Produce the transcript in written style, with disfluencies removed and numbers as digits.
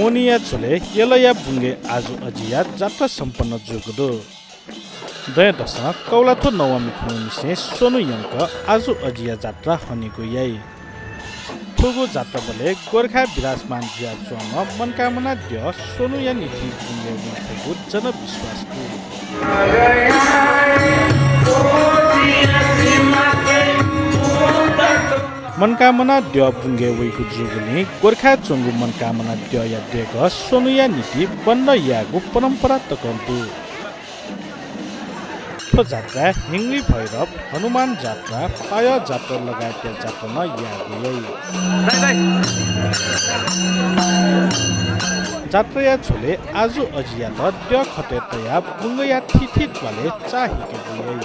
मोनिया छोले यलया बुंगे आज अजिया जात्रा सम्पन्न जोगदो दय दश कौलाथो नवमी खुनिसे सोनु यंक आज अजिया जात्रा हनेको याई ठुगो जात्रा बले गोर्खा विराजमान जिया चोम मनकामना द्य सोनु या नीति बुंगे बुंगेको जनविश्वास मनकामना द्य बुंगे वैको जुगुनी गोर्खा चोंगु मनकामना द्य या देग सोनुया नीति बन्न यागु परम्परा तकन्तु जात्रा हिङ्ली भैरव हनुमान जात्रा पाय जात्रा लगायतका जात्रामा यागु जात्रा या छोले आजु अजिया त द्य खते तया बुंगया थिथित वाले चाहिके बुयै